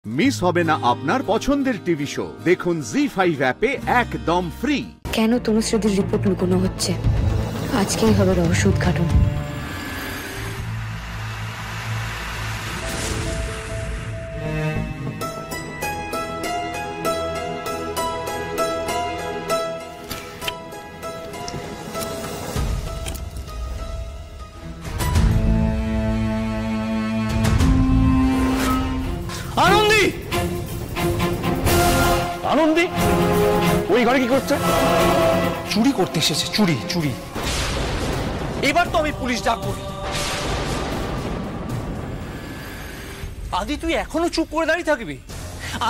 Miss হবে না আপনার পছন্দের টিভি শো। দেখুন জি5 অ্যাপে একদম ফ্রি। কেন তনুশ্রীদের রিপোর্ট লুকোনো হচ্ছে? আজকেই হবে রহস্য উদ্ঘাটন। আনন্দী, আনন্দী ওই ঘরে কি করছে? চুরি করতে এসেছে। চুরি চুরি। এবার তো আমি পুলিশ ডাকবো। আদি, তুই এখনো চুপ করে দাঁড়িয়ে থাকবি?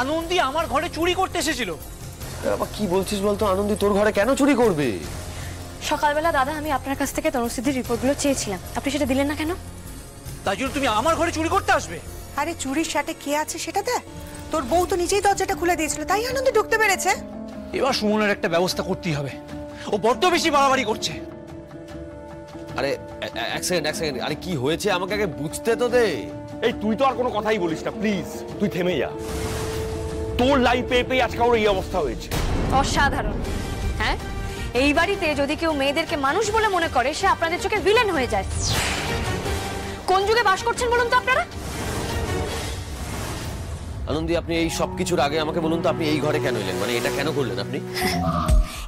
আনন্দী আমার ঘরে চুরি করতে এসেছিল। বাবা কি বলছিস বলতো? আনন্দী তোর ঘরে কেন চুরি করবে? সকালবেলা দাদা আমি আপনার কাছ থেকে তনুশ্রীদের রিপোর্টগুলো চেয়েছিলাম, আপনি সেটা দিলেন না কেন? তাই জন্য তুমি আমার ঘরে চুরি করতে আসবে? আরে চুরির সাথে কে আছে সেটা দেখ। তোর বউ তো নিজেই দরজাটা খুলে দিয়েছিল, তাই আনন্দে ঢুকতে পেরেছে। এবার সুমনের একটা ব্যবস্থা করতেই হবে। ও বড্ড বেশি বাড়াবাড়ি করছে। আরে এক সেকেন্ড, আরে কি হয়েছে আমাকে আগে বুঝতে তো দে। এই তুই তো আর কোনো কথাই বলিস না, প্লিজ তুই থেমে যা। তোর লাই পেয়ে পেয়ে আজকে ওর এই অবস্থা হয়েছে। অসাধারণ। হ্যাঁ, এই বাড়িতে যদি কেউ মেয়েদেরকে মানুষ বলে মনে করে সে আপনাদের চোখে ভিলেন হয়ে যায়। কোন যুগে বাস করছেন বলুন তো আপনারা? আনন্দী, আপনি এই সব কিছুর আগে আমাকে বলুন তো, আপনি এই ঘরে কেন এলেন? মানে এটা কেন করলেন আপনি?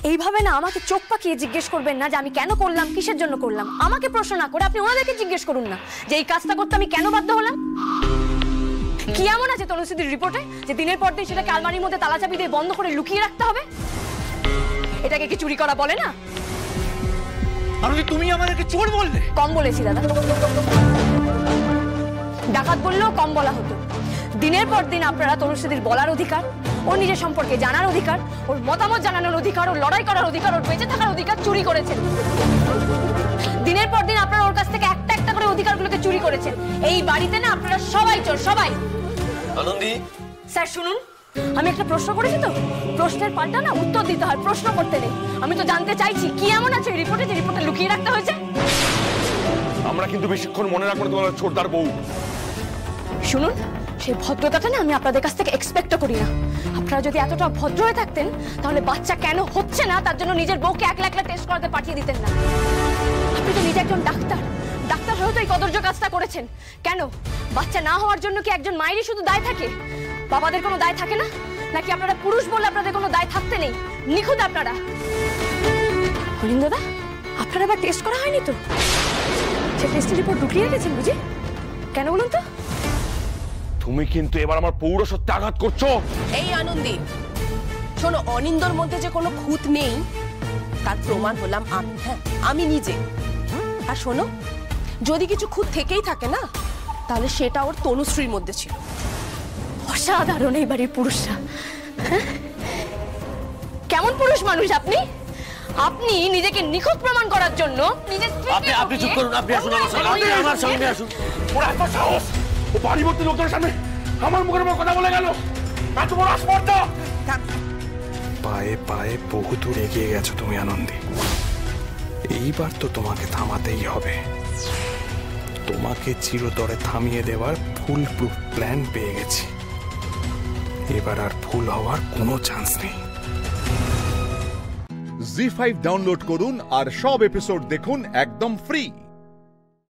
এইভাবে না আমাকে চোখ পাকিয়ে জিজ্ঞেস করবেন না যে আমি কেন করলাম, কিসের জন্য করলাম। আমাকে প্রশ্ন না করে আপনি ওনাদেরকে জিজ্ঞেস করুন না যে এই কাজটা করতে আমি কেন বাধ্য হলাম। কি এমন আছে তনুশ্রীদের রিপোর্টে যে দিনের পর দিন সেটাকে আলমারির মধ্যে তালা চাবি দিয়ে বন্ধ করে লুকিয়ে রাখতে হবে? এটাকে কি চুরি করা বলে না? আনন্দী, তুমি আমাদেরকে চোর বললে? কম বলেছি দাদা। ডাকাত বললেও কম বলা হতো। দিনের পর দিন আপনারা তনুশ্রীদের বলার অধিকার, ওর নিজের সম্পর্কে জানার অধিকার, ওর মতামত জানানোর অধিকার, ওর লড়াই করার অধিকার, ওর বেঁচে থাকার অধিকার চুরি করেছেন। দিনের পর দিন আপনারা ওর কাছ থেকে একটা একটা করে অধিকারগুলোকে চুরি করেছেন। এই বাড়িতে না আপনারা সবাই চোর, সবাই। আনন্দী স্যার শুনুন, আমি একটা প্রশ্ন করেছি তো, প্রশ্নের পাল্টা না উত্তর দিতে হয়, প্রশ্ন করতে নেই। আমি তো জানতে চাইছি কি এমন আছে রিপোর্টে যে রিপোর্টে লুকিয়ে রাখতে হয়েছে। আমরা কিন্তু বেশিক্ষণ মনে রাখবো না তোমার ছোটদার বউ। শুনুন, সেই ভদ্রতাটা না আমি আপনাদের কাছ থেকে এক্সপেক্টও করি না। আপনারা যদি এতটা ভদ্র হয়ে থাকতেন তাহলে বাচ্চা কেন হচ্ছে না তার জন্য নিজের বউকে একলা একলা টেস্ট করাতে পাঠিয়ে দিতেন না। আপনি তো নিজে একজন ডাক্তার, ডাক্তার হয়েও তো এই কদর্য কাজটা করেছেন। কেন বাচ্চা না হওয়ার জন্য কি একজন মায়েরই শুধু দায় থাকে? বাবাদের কোনো দায় থাকে না? নাকি আপনারা পুরুষ বলে আপনাদের কোনো দায় থাকতে নেই? নিখুঁত আপনারা। অরিন্দ দা, আপনারা আবার টেস্ট করা হয়নি তো? সে টেস্টের রিপোর্ট ঢুকিয়ে রেখেছেন বুঝি? কেন বলুন তো? তুমি কিন্তু এবার আমার পৌরসত্বে আঘাত করছো। এই আনন্দী শোনো, অনিন্দর মধ্যে যে কোনো খুঁত নেই তার প্রমাণ হলাম আমি। হ্যাঁ, আমি নিজে। আর শোনো, যদি কিছু খুঁত থেকেই থাকে না তাহলে সেটা ওর তনুশ্রীর মধ্যে ছিল। অসাধারণ এই বাড়ির পুরুষরা। কেমন পুরুষ মানুষ আপনি? আপনি নিজেকে নিখুঁত প্রমাণ করার জন্য আপনি চুপ করুন, আপনি আসুন আমার সঙ্গে আসুন। ওর এত সাহস, ও বাড়ি ভর্তি লোকজনের সামনে আমার মুখের উপর কথা বলে গেল। এত বড় আসপর্দা! পায়ে পায়ে বহুদূর এগিয়ে গেছো তুমি আনন্দী। এইবার তো তোমাকে থামাতেই হবে। তোমাকে চিরতরে থামিয়ে দেওয়ার ফুল প্রুফ প্ল্যান পেয়ে গেছি। এবার আর ভুল হওয়ার কোনো চান্স নেই। জি5 ডাউনলোড করুন আর সব এপিসোড দেখুন একদম ফ্রি।